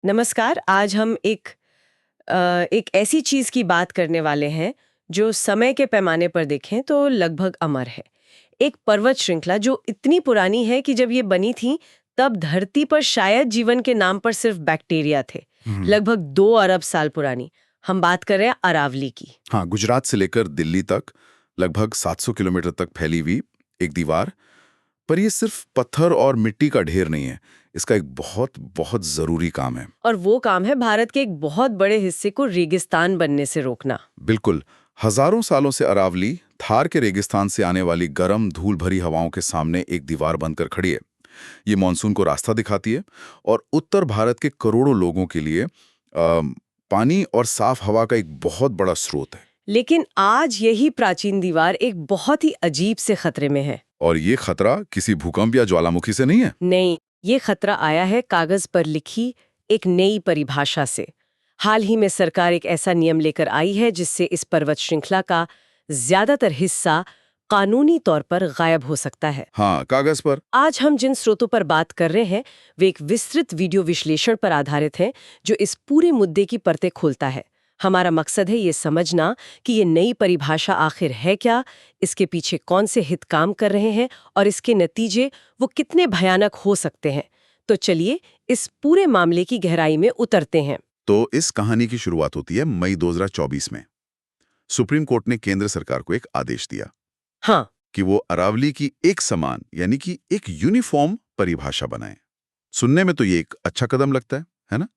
नमस्कार। आज हम एक ऐसी चीज की बात करने वाले हैं जो समय के पैमाने पर देखें तो लगभग अमर है। एक पर्वत श्रृंखला जो इतनी पुरानी है कि जब ये बनी थी तब धरती पर शायद जीवन के नाम पर सिर्फ बैक्टीरिया थे। लगभग 2 अरब साल पुरानी। हम बात कर रहे हैं अरावली की। हाँ, गुजरात से लेकर दिल्ली तक लगभग 700 किलोमीटर तक फैली हुई एक दीवार। पर ये सिर्फ पत्थर और मिट्टी का ढेर नहीं है, इसका एक बहुत बहुत जरूरी काम है। और वो काम है भारत के एक बहुत बड़े हिस्से को रेगिस्तान बनने से रोकना। बिल्कुल। हजारों सालों से अरावली थार के रेगिस्तान से आने वाली गर्म धूल भरी हवाओं के सामने एक दीवार बनकर खड़ी है। ये मानसून को रास्ता दिखाती है और उत्तर भारत के करोड़ों लोगों के लिए पानी और साफ हवा का एक बहुत बड़ा स्रोत है। लेकिन आज यही प्राचीन दीवार एक बहुत ही अजीब से खतरे में है। और ये खतरा किसी भूकंप या ज्वालामुखी से नहीं है। नहीं, ये खतरा आया है कागज पर लिखी एक नई परिभाषा से। हाल ही में सरकार एक ऐसा नियम लेकर आई है जिससे इस पर्वत श्रृंखला का ज्यादातर हिस्सा कानूनी तौर पर गायब हो सकता है। हाँ, कागज पर। आज हम जिन स्रोतों पर बात कर रहे हैं वे एक विस्तृत वीडियो विश्लेषण पर आधारित हैं जो इस पूरे मुद्दे की परतें खोलता है। हमारा मकसद है ये समझना कि ये नई परिभाषा आखिर है क्या, इसके पीछे कौन से हित काम कर रहे हैं और इसके नतीजे वो कितने भयानक हो सकते हैं। तो चलिए इस पूरे मामले की गहराई में उतरते हैं। तो इस कहानी की शुरुआत होती है मई 2024 में। सुप्रीम कोर्ट ने केंद्र सरकार को एक आदेश दिया हाँ, कि वो अरावली की एक समान यानी कि एक यूनिफॉर्म परिभाषा बनाए। सुनने में तो ये एक अच्छा कदम लगता है ना?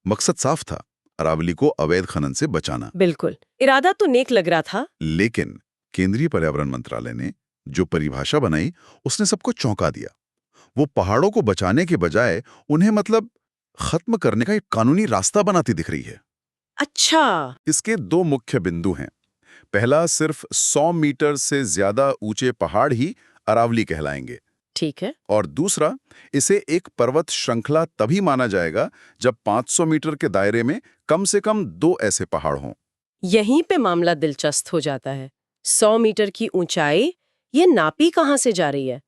मकसद साफ था, अरावली को अवैध खनन से बचाना। बिल्कुल, इरादा तो नेक लग रहा था। लेकिन केंद्रीय पर्यावरण मंत्रालय ने जो परिभाषा बनाई उसने सबको चौंका दिया। वो पहाड़ों को बचाने के बजाय उन्हें खत्म करने का एक कानूनी रास्ता बनाती दिख रही है। अच्छा। इसके दो मुख्य बिंदु हैं। पहला, सिर्फ 100 मीटर से ज्यादा ऊंचे पहाड़ ही अरावली कहलाएंगे। ठीक है। और दूसरा, इसे एक पर्वत श्रृंखला तभी माना जाएगा जब 500 मीटर के दायरे में कम से कम 2 ऐसे पहाड़ हों। यहीं पे मामला दिलचस्प हो जाता है। 100 मीटर की ऊंचाई, ये नापी कहाँ से जा रही है?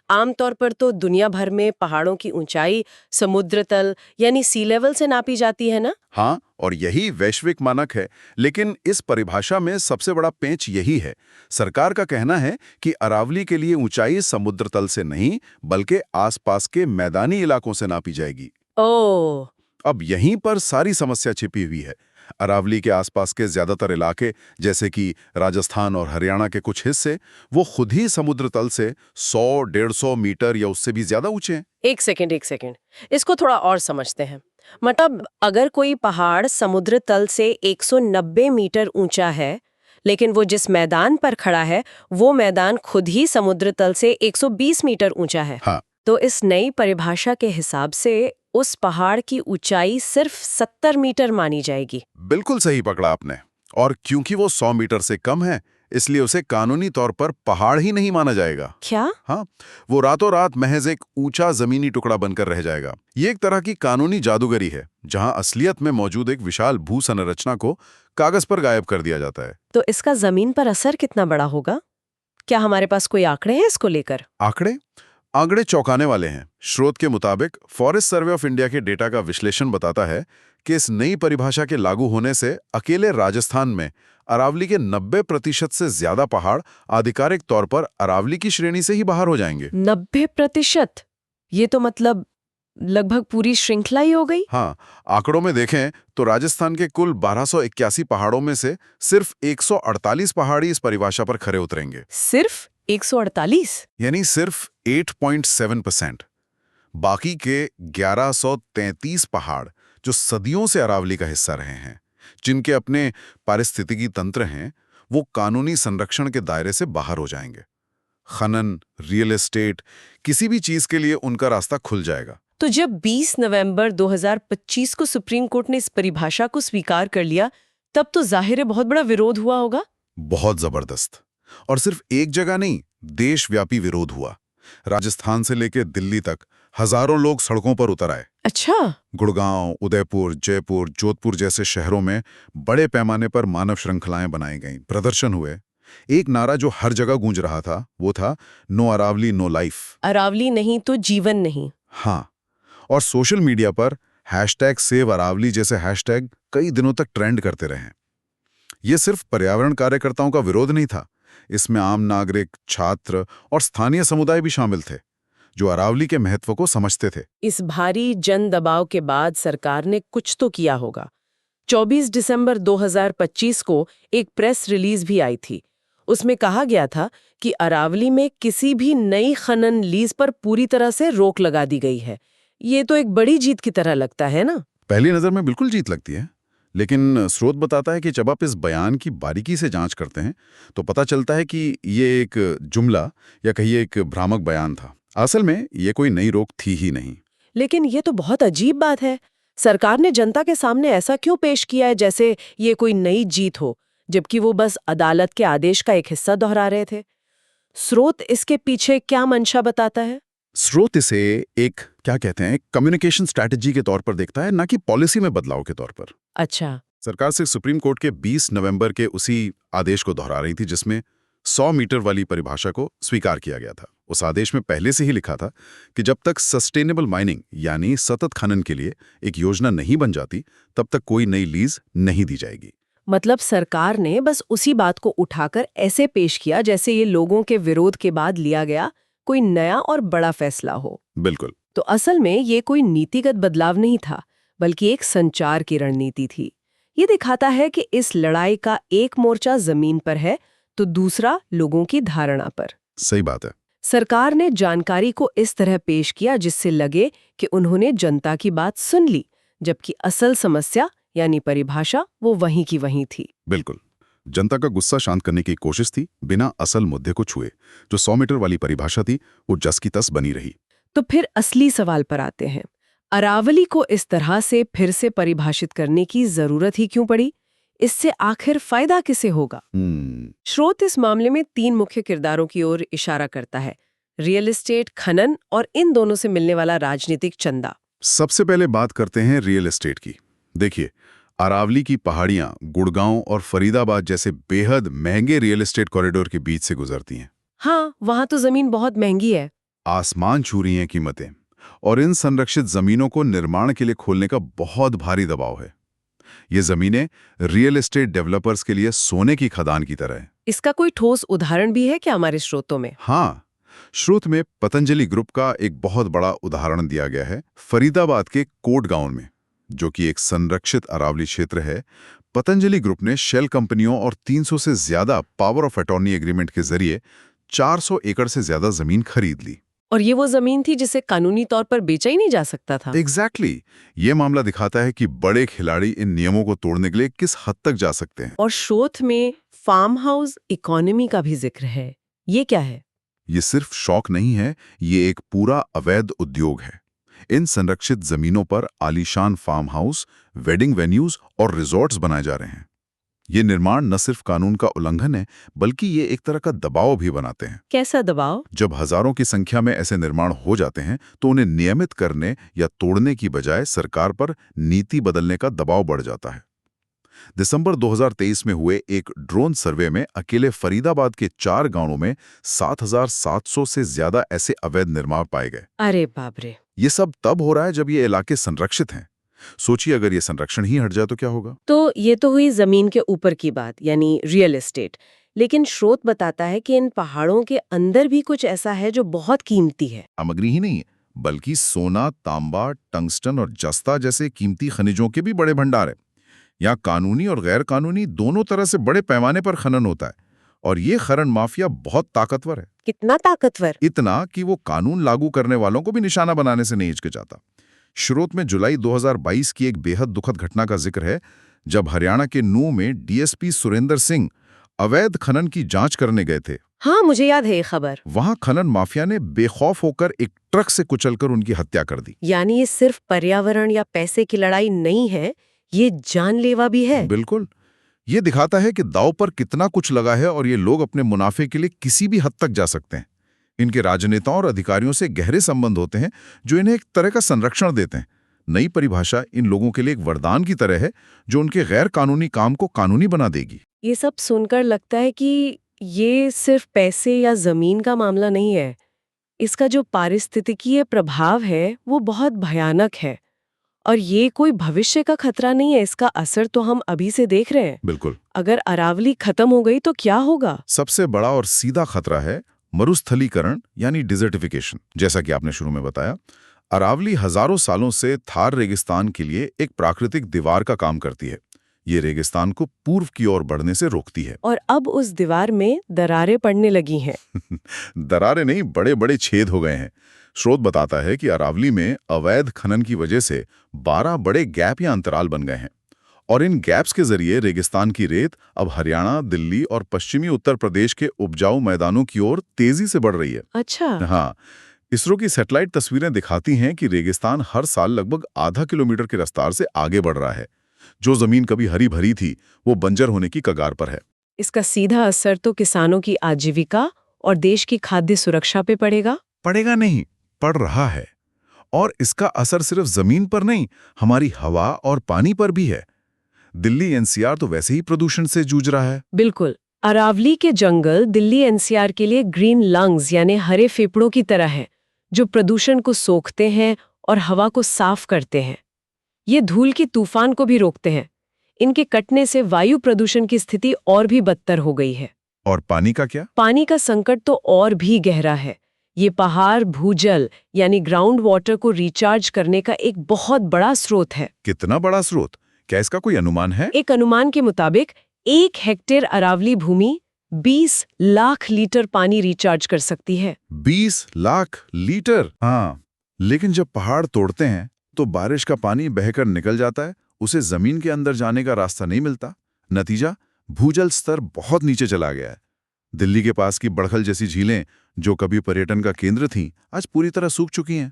आमतौर पर तो दुनिया भर में पहाड़ों की ऊंचाई समुद्र तल यानी सी लेवल से नापी जाती है ना? हाँ, और यही वैश्विक मानक है। लेकिन इस परिभाषा में सबसे बड़ा पेंच यही है। सरकार का कहना है कि अरावली के लिए ऊंचाई समुद्र तल से नहीं बल्कि आसपास के मैदानी इलाकों से नापी जाएगी। ओह! अब यहीं पर सारी समस्या छिपी हुई है। अरावली के आसपास के ज्यादातर इलाके जैसे कि राजस्थान और हरियाणा के कुछ हिस्से वो खुद ही समुद्र तल से 100-150 मीटर या उससे भी ज्यादा ऊंचे हैं। एक सेकंड। इसको थोड़ा और समझते हैं। मतलब अगर कोई पहाड़ समुद्र तल से 190 मीटर ऊंचा है, लेकिन वो जिस मैदान पर खड़ा है, वो मैदान खुद ही समुद्र तल से 120 मीटर ऊंचा है। हाँ, तो इस नई परिभाषा के हिसाब से उस पहाड़ की ऊंचाई सिर्फ 70 मीटर मानी जाएगी। बिल्कुल सही पकड़ा आपने। और क्योंकि वो 100 मीटर से कम है, इसलिए उसे कानूनी तौर पर पहाड़ ही नहीं माना जाएगा। क्या? हाँ, वो रातों रात महज एक ऊंचा जमीनी टुकड़ा बनकर रह जाएगा। ये एक तरह की कानूनी जादूगरी है, जहां असलियत में मौजूद एक विशाल भू संरचना को कागज पर गायब कर दिया जाता है। तो इसका जमीन पर असर कितना बड़ा होगा? क्या हमारे पास कोई आंकड़े हैं इसको लेकर? आंकड़े चौंकाने वाले हैं। स्रोत के मुताबिक फॉरेस्ट सर्वे ऑफ इंडिया के डेटा का विश्लेषण बताता है कि इस नई परिभाषा के लागू होने से अकेले राजस्थान में अरावली के 90% से ज्यादा पहाड़ आधिकारिक तौर पर अरावली की श्रेणी से ही बाहर हो जाएंगे। 90%? ये तो मतलब लगभग पूरी श्रृंखला ही हो गई। हाँ, आंकड़ों में देखें तो राजस्थान के कुल 1281 पहाड़ों में से सिर्फ 148 पहाड़ी इस परिभाषा पर खरे उतरेंगे। सिर्फ 148? यानी सिर्फ 8.7%। बाकी के 1133 पहाड़ जो सदियों से अरावली का हिस्सा रहे हैं, जिनके अपने पारिस्थितिकी तंत्र हैं, वो कानूनी संरक्षण के दायरे से बाहर हो जाएंगे। खनन, रियल एस्टेट, किसी भी चीज के लिए उनका रास्ता खुल जाएगा। तो जब 20 नवंबर 2025 को सुप्रीम कोर्ट ने इस परिभाषा को स्वीकार कर लिया, तब तो जाहिर है बहुत बड़ा विरोध हुआ होगा। बहुत जबरदस्त। और सिर्फ एक जगह नहीं, देशव्यापी विरोध हुआ। राजस्थान से लेकर दिल्ली तक हजारों लोग सड़कों पर उतर आए। अच्छा। गुड़गांव, उदयपुर, जयपुर, जोधपुर जैसे शहरों में बड़े पैमाने पर मानव श्रृंखलाएं बनाई गईं, प्रदर्शन हुए। एक नारा जो हर जगह गूंज रहा था वो था, no Aravali no life. Aravali नहीं तो जीवन नहीं। हाँ, और सोशल मीडिया पर #सेव अरावली जैसे हैशटैग कई दिनों तक ट्रेंड करते रहे। ये सिर्फ पर्यावरण कार्यकर्ताओं का विरोध नहीं था, इसमें आम नागरिक, छात्र और स्थानीय समुदाय भी शामिल थे, जो अरावली के महत्व को समझते थे। इस भारी जन दबाव के बाद सरकार ने कुछ तो किया होगा। 24 दिसंबर 2025 को एक प्रेस रिलीज भी आई थी। उसमें कहा गया था कि अरावली में किसी भी नई खनन लीज पर पूरी तरह से रोक लगा दी गई है। ये तो एक बड़ी जीत की तरह लगता है ना? पहली नजर में बिल्कुल जीत लगती है, लेकिन स्रोत बताता है कि जब आप इस बयान की बारीकी से जांच करते हैं तो पता चलता है कि ये एक जुमला या कहिए एक भ्रामक बयान था। असल में ये कोई नई रोक थी ही नहीं। लेकिन ये तो बहुत अजीब बात है। सरकार ने जनता के सामने ऐसा क्यों पेश किया है जैसे ये कोई नई जीत हो, जबकि वो बस अदालत के आदेश का एक हिस्सा दोहरा रहे थे? स्रोत इसके पीछे क्या मंशा बताता है? स्रोत इसे एक क्या कहते हैं कम्युनिकेशन स्ट्रैटेजी के तौर पर देखता है, ना कि पॉलिसी में बदलाव के तौर पर। अच्छा। सरकार सिर्फ सुप्रीम कोर्ट के 20 नवंबर के उसी आदेश को दोहरा रही थी जिसमें 100 मीटर वाली परिभाषा को स्वीकार किया गया था। उस आदेश में पहले से ही लिखा था कि जब तक सस्टेनेबल माइनिंग यानी सतत खनन के लिए एक योजना नहीं बन जाती, तब तक कोई नई लीज नहीं दी जाएगी। मतलब सरकार ने बस उसी बात को उठाकर ऐसे पेश किया जैसे ये लोगों के विरोध के बाद लिया गया कोई नया और बड़ा फैसला हो। बिल्कुल। तो असल में ये कोई नीतिगत बदलाव नहीं था, बल्कि एक संचार की रणनीति थी। ये दिखाता है कि इस लड़ाई का एक मोर्चा जमीन पर है तो दूसरा लोगों की धारणा पर। सही बात है। सरकार ने जानकारी को इस तरह पेश किया जिससे लगे कि उन्होंने जनता की बात सुन ली, जबकि असल समस्या यानी परिभाषा वो वहीं की वहीं थी। बिल्कुल। जनता का गुस्सा शांत करने की कोशिश थी, बिना असल मुद्दे को छुए। जो 100 मीटर वाली परिभाषा थी वो जस की तस बनी रही। तो फिर असली सवाल पर आते हैं। अरावली को इस तरह से फिर से परिभाषित करने की जरूरत ही क्यों पड़ी? इससे आखिर फायदा किसे होगा? स्रोत इस मामले में 3 मुख्य किरदारों की ओर इशारा करता है: रियल एस्टेट, खनन और इन दोनों से मिलने वाला राजनीतिक चंदा। सबसे पहले बात करते हैं रियल एस्टेट की। देखिए, अरावली की पहाड़ियां गुड़गांव और फरीदाबाद जैसे बेहद महंगे रियल एस्टेट कॉरिडोर के बीच से गुजरती हैं। हाँ, वहां तो जमीन बहुत महंगी है। आसमान छू रही हैं कीमतें, और इन संरक्षित जमीनों को निर्माण के लिए खोलने का बहुत भारी दबाव है। ये जमीनें रियल एस्टेट डेवलपर्स के लिए सोने की खदान की तरह है। इसका कोई ठोस उदाहरण भी है क्या हमारे स्रोतों में? हाँ, स्रोत में पतंजलि ग्रुप का एक बहुत बड़ा उदाहरण दिया गया है। फरीदाबाद के कोट गांव में, जो कि एक संरक्षित अरावली क्षेत्र है, पतंजलि ग्रुप ने शेल कंपनियों और 300 से ज्यादा पावर ऑफ अटॉर्नी एग्रीमेंट के जरिए 400 एकड़ से ज्यादा जमीन खरीद ली। और ये वो जमीन थी जिसे कानूनी तौर पर बेचा ही नहीं जा सकता था। एग्जैक्टली। ये मामला दिखाता है कि बड़े खिलाड़ी इन नियमों को तोड़ने के लिए किस हद तक जा सकते हैं। और स्रोत में फार्म हाउस इकोनॉमी का भी जिक्र है। ये क्या है? ये सिर्फ शौक नहीं है, ये एक पूरा अवैध उद्योग है। इन संरक्षित जमीनों पर आलीशान फार्म हाउस, वेडिंग वेन्यूज और रिजॉर्ट्स बनाए जा रहे हैं। ये निर्माण न सिर्फ कानून का उल्लंघन है, बल्कि ये एक तरह का दबाव भी बनाते हैं। कैसा दबाव? जब हजारों की संख्या में ऐसे निर्माण हो जाते हैं तो उन्हें नियमित करने या तोड़ने की बजाय सरकार पर नीति बदलने का दबाव बढ़ जाता है। दिसंबर 2023 में हुए एक ड्रोन सर्वे में अकेले फरीदाबाद के 4 गांवों में 7,700 से ज्यादा ऐसे अवैध निर्माण पाए गए। अरे बाप रे! ये सब तब हो रहा है जब ये इलाके संरक्षित हैं। सोचिए, अगर ये संरक्षण ही हट जाए तो क्या होगा? तो ये तो हुई जमीन के ऊपर की बात, यानी रियल एस्टेट। लेकिन स्रोत बताता है कि इन पहाड़ों के अंदर भी कुछ ऐसा है जो बहुत कीमती है। सामग्री ही नहीं है, बल्कि सोना, तांबा, टंगस्टन और जस्ता जैसे कीमती खनिजों के भी बड़े भंडार है। यहाँ कानूनी और गैर कानूनी दोनों तरह से बड़े पैमाने पर खनन होता है, और ये खनन माफिया बहुत ताकतवर है। कितना ताकतवर? इतना कि वो कानून लागू करने वालों को भी निशाना बनाने से नहीं हिचकिचाता। स्रोत में जुलाई 2022 की एक बेहद दुखद घटना का जिक्र है, जब हरियाणा के नूंह में डीएसपी सुरेंद्र सिंह अवैध खनन की जांच करने गए थे। हाँ, मुझे याद है ये खबर। वहां खनन माफिया ने बेखौफ होकर एक ट्रक से कुचलकर उनकी हत्या कर दी। यानी ये सिर्फ पर्यावरण या पैसे की लड़ाई नहीं है, ये जानलेवा भी है। बिल्कुल। ये दिखाता है कि दांव पर कितना कुछ लगा है और ये लोग अपने मुनाफे के लिए किसी भी हद तक जा सकते हैं। इनके राजनेताओं और अधिकारियों से गहरे संबंध होते हैं जो इन्हें एक तरह का संरक्षण देते हैं। नई परिभाषा इन लोगों के लिए एक वरदान की तरह है जो उनके गैर कानूनी काम को कानूनी बना देगी। ये सब सुनकर लगता है कि ये सिर्फ पैसे या जमीन का मामला नहीं है। इसका जो पारिस्थितिकीय प्रभाव है वो बहुत भयानक है। और ये कोई भविष्य का खतरा नहीं है, इसका असर तो हम अभी से देख रहे हैं। बिल्कुल। अगर अरावली खत्म हो गई तो क्या होगा? सबसे बड़ा और सीधा खतरा है मरुस्थलीकरण यानी डिजर्टिफिकेशन। जैसा कि आपने शुरू में बताया, अरावली हजारों सालों से थार रेगिस्तान के लिए एक प्राकृतिक दीवार का काम करती है। ये रेगिस्तान को पूर्व की ओर बढ़ने से रोकती है। और अब उस दीवार में दरारें पड़ने लगी हैं। दरारें नहीं, बड़े बड़े छेद हो गए हैं। स्रोत बताता है कि अरावली में अवैध खनन की वजह से 12 बड़े गैप या अंतराल बन गए हैं, और इन गैप्स के जरिए रेगिस्तान की रेत अब हरियाणा, दिल्ली और पश्चिमी उत्तर प्रदेश के उपजाऊ मैदानों की ओर तेजी से बढ़ रही है। अच्छा। हाँ, इसरो की सैटेलाइट तस्वीरें दिखाती हैं कि रेगिस्तान हर साल लगभग आधा किलोमीटर की रफ्तार से आगे बढ़ रहा है। जो जमीन कभी हरी भरी थी, वो बंजर होने की कगार पर है। इसका सीधा असर तो किसानों की आजीविका और देश की खाद्य सुरक्षा पे पड़ेगा। पड़ेगा नहीं, पड़ रहा है। और इसका असर सिर्फ जमीन पर नहीं, हमारी हवा और पानी पर भी है। दिल्ली एनसीआर तो वैसे ही प्रदूषण से जूझ रहा है। बिल्कुल। अरावली के जंगल दिल्ली एनसीआर के लिए ग्रीन लंग्स यानी हरे फेफड़ों की तरह है, जो प्रदूषण को सोखते हैं और हवा को साफ करते हैं। ये धूल की तूफान को भी रोकते हैं। इनके कटने से वायु प्रदूषण की स्थिति और भी बदतर हो गई है। और पानी का क्या? पानी का संकट तो और भी गहरा है। ये पहाड़ भूजल यानी ग्राउंड वाटर को रिचार्ज करने का एक बहुत बड़ा स्रोत है। कितना बड़ा स्रोत? क्या इसका कोई अनुमान है? एक अनुमान के मुताबिक 1 हेक्टेयर अरावली भूमि 20 लाख लीटर पानी रिचार्ज कर सकती है। 20 लाख लीटर? हाँ, लेकिन जब पहाड़ तोड़ते हैं तो बारिश का पानी बहकर निकल जाता है, उसे जमीन के अंदर जाने का रास्ता नहीं मिलता। नतीजा, भूजल स्तर बहुत नीचे चला गया है। दिल्ली के पास की बड़खल जैसी झीलें, जो कभी पर्यटन का केंद्र थीं, आज पूरी तरह सूख चुकी हैं।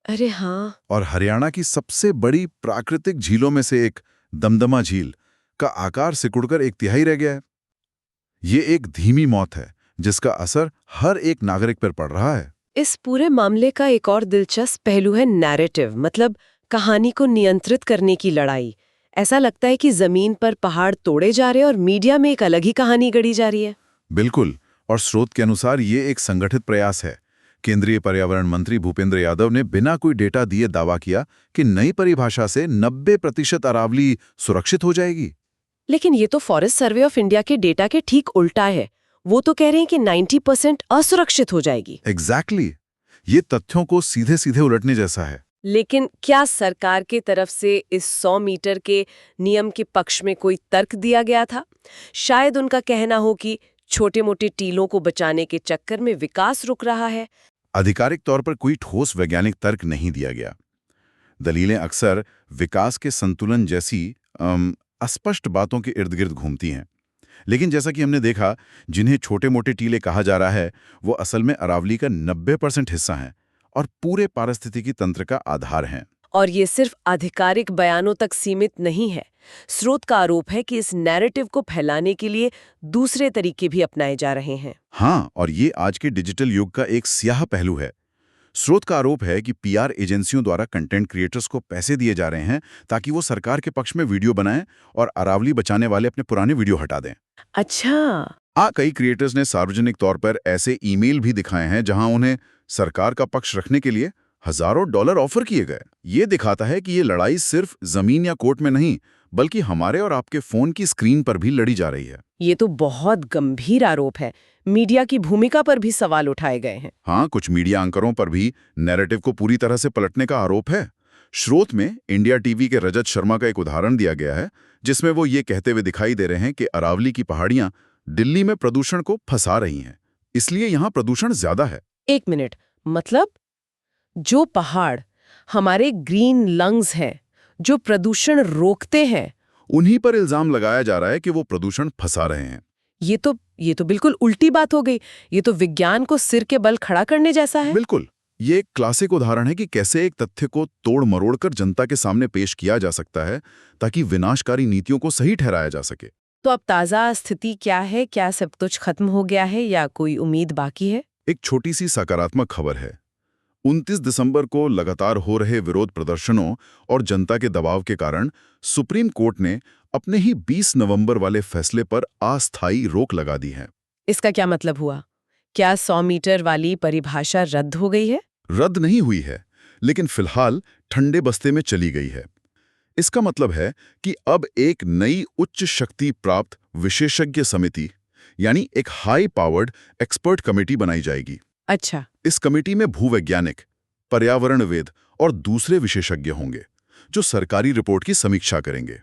अरे हाँ। और हरियाणा की सबसे बड़ी प्राकृतिक झीलों में से एक दमदमा झील का आकार सिकुड़कर 1/3 रह गया है। ये एक धीमी मौत है, जिसका असर हर एक नागरिक पर पड़ रहा है। इस पूरे मामले का एक और दिलचस्प पहलू है नैरेटिव, मतलब कहानी को नियंत्रित करने की लड़ाई। ऐसा लगता है कि जमीन पर पहाड़ तोड़े जा रहे हैं और मीडिया में एक अलग ही कहानी गढ़ी जा रही है। बिल्कुल, और स्रोत के अनुसार ये एक संगठित प्रयास है। केंद्रीय पर्यावरण मंत्री भूपेंद्र यादव ने बिना कोई डेटा दिए दावा किया कि नई परिभाषा से 90% अरावली सुरक्षित हो जाएगी। लेकिन ये तो फॉरेस्ट सर्वे ऑफ इंडिया के डेटा के ठीक उल्टा है। वो तो कह रहे हैं कि 90% असुरक्षित हो जाएगी। एग्जैक्टली। ये तथ्यों को सीधे सीधे उलटने जैसा है। लेकिन क्या सरकार की तरफ से इस 100 मीटर के नियम के पक्ष में कोई तर्क दिया गया था? शायद उनका कहना हो कि छोटे-मोटे टीलों को बचाने के चक्कर में विकास रुक रहा है। आधिकारिक तौर पर कोई ठोस वैज्ञानिक तर्क नहीं दिया गया। दलीलें अक्सर विकास के संतुलन जैसी अस्पष्ट बातों के इर्द गिर्द घूमती हैं। लेकिन जैसा कि हमने देखा, जिन्हें छोटे मोटे टीले कहा जा रहा है, वो असल में अरावली का 90% हिस्सा हैं और पूरे पारिस्थितिकी तंत्र का आधार हैं। और ये सिर्फ आधिकारिक बयानों तक सीमित नहीं है। स्रोत का आरोप है कि इस नैरेटिव को फैलाने के लिए दूसरे तरीके भी अपनाए जा रहे हैं। हाँ, और ये आज के डिजिटल युग का एक स्याह पहलू है। स्रोत का आरोप है कि पीआर एजेंसियों द्वारा कंटेंट क्रिएटर्स को पैसे दिए जा रहे हैं ताकि वो सरकार के पक्ष में वीडियो बनाएं और अरावली बचाने वाले अपने पुराने वीडियो हटा दें। अच्छा। कई क्रिएटर्स ने सार्वजनिक तौर पर ऐसे ईमेल भी दिखाए हैं जहां उन्हें सरकार का पक्ष रखने के लिए हजारों डॉलर ऑफर किए गए। ये दिखाता है कि ये लड़ाई सिर्फ जमीन या कोर्ट में नहीं, बल्कि हमारे और आपके फोन की स्क्रीन पर भी लड़ी जा रही है। ये तो बहुत गंभीर आरोप है। मीडिया की भूमिका पर भी सवाल उठाए गए हैं। हाँ, कुछ मीडिया एंकरों पर भी नैरेटिव को पूरी तरह से पलटने का आरोप है। स्रोत में इंडिया टीवी के रजत शर्मा का एक उदाहरण दिया गया है, जिसमें वो ये कहते हुए दिखाई दे रहे हैं कि अरावली की पहाड़ियां दिल्ली में प्रदूषण को फंसा रही हैं, इसलिए यहां प्रदूषण ज्यादा है। 1 मिनट, मतलब जो पहाड़ हमारे ग्रीन लंग्स हैं, जो प्रदूषण रोकते हैं, उन्हीं पर इल्जाम लगाया जा रहा है कि वो प्रदूषण फंसा रहे हैं। ये तो बिल्कुल उल्टी बात हो गई। ये तो विज्ञान को सिर के बल खड़ा करने जैसा है। बिल्कुल, ये एक क्लासिक उदाहरण है कि कैसे एक तथ्य को तोड़ मरोड़कर जनता के सामने पेश किया जा सकता है ताकि विनाशकारी नीतियों को सही ठहराया जा सके। तो अब ताजा स्थिति क्या है? क्या सब कुछ खत्म हो गया है या कोई उम्मीद बाकी है? एक छोटी सी सकारात्मक खबर है। 29 दिसंबर को लगातार हो रहे विरोध प्रदर्शनों और जनता के दबाव के कारण सुप्रीम कोर्ट ने अपने ही 20 नवंबर वाले फैसले पर अस्थायी रोक लगा दी है। इसका क्या मतलब हुआ? क्या 100 मीटर वाली परिभाषा रद्द हो गई है? रद्द नहीं हुई है, लेकिन फिलहाल ठंडे बस्ते में चली गई है। इसका मतलब है कि अब एक नई उच्च शक्ति प्राप्त विशेषज्ञ समिति यानी एक हाई पावर्ड एक्सपर्ट कमेटी बनाई जाएगी। अच्छा। इस कमेटी में भूवैज्ञानिक, पर्यावरणवेद और दूसरे विशेषज्ञ होंगे जो सरकारी रिपोर्ट की समीक्षा करेंगे।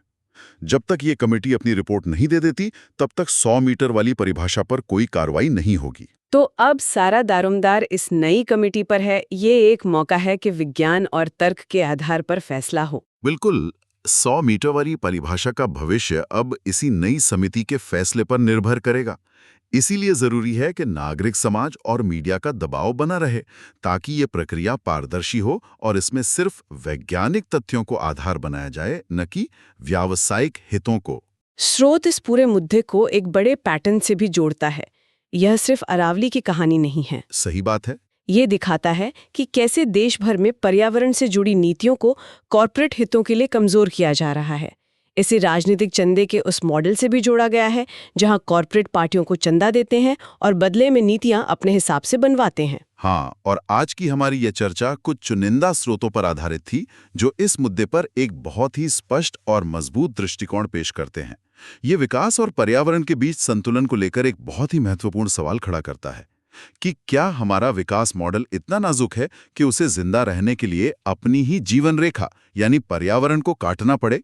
जब तक ये कमेटी अपनी रिपोर्ट नहीं दे देती, तब तक 100 मीटर वाली परिभाषा पर कोई कार्रवाई नहीं होगी। तो अब सारा दारोमदार इस नई कमेटी पर है। ये एक मौका है कि विज्ञान और तर्क के आधार पर फैसला हो। बिल्कुल, 100 मीटर वाली परिभाषा का भविष्य अब इसी नई समिति के फैसले पर निर्भर करेगा। इसीलिए जरूरी है कि नागरिक समाज और मीडिया का दबाव बना रहे ताकि ये प्रक्रिया पारदर्शी हो और इसमें सिर्फ वैज्ञानिक तथ्यों को आधार बनाया जाए, न कि व्यावसायिक हितों को। स्रोत इस पूरे मुद्दे को एक बड़े पैटर्न से भी जोड़ता है। यह सिर्फ अरावली की कहानी नहीं है। सही बात है। ये दिखाता है कि कैसे देश भर में पर्यावरण से जुड़ी नीतियों को कॉर्पोरेट हितों के लिए कमजोर किया जा रहा है। इसे राजनीतिक चंदे के उस मॉडल से भी जोड़ा गया है जहां कॉर्पोरेट पार्टियों को चंदा देते हैं और बदले में नीतियां अपने हिसाब से बनवाते हैं। हाँ, और आज की हमारी ये चर्चा कुछ चुनिंदा स्रोतों पर आधारित थी जो इस मुद्दे पर एक बहुत ही स्पष्ट और मजबूत दृष्टिकोण पेश करते हैं। ये विकास और पर्यावरण के बीच संतुलन को लेकर एक बहुत ही महत्वपूर्ण सवाल खड़ा करता है कि क्या हमारा विकास मॉडल इतना नाजुक है कि उसे जिंदा रहने के लिए अपनी ही जीवन रेखा यानी पर्यावरण को काटना पड़े।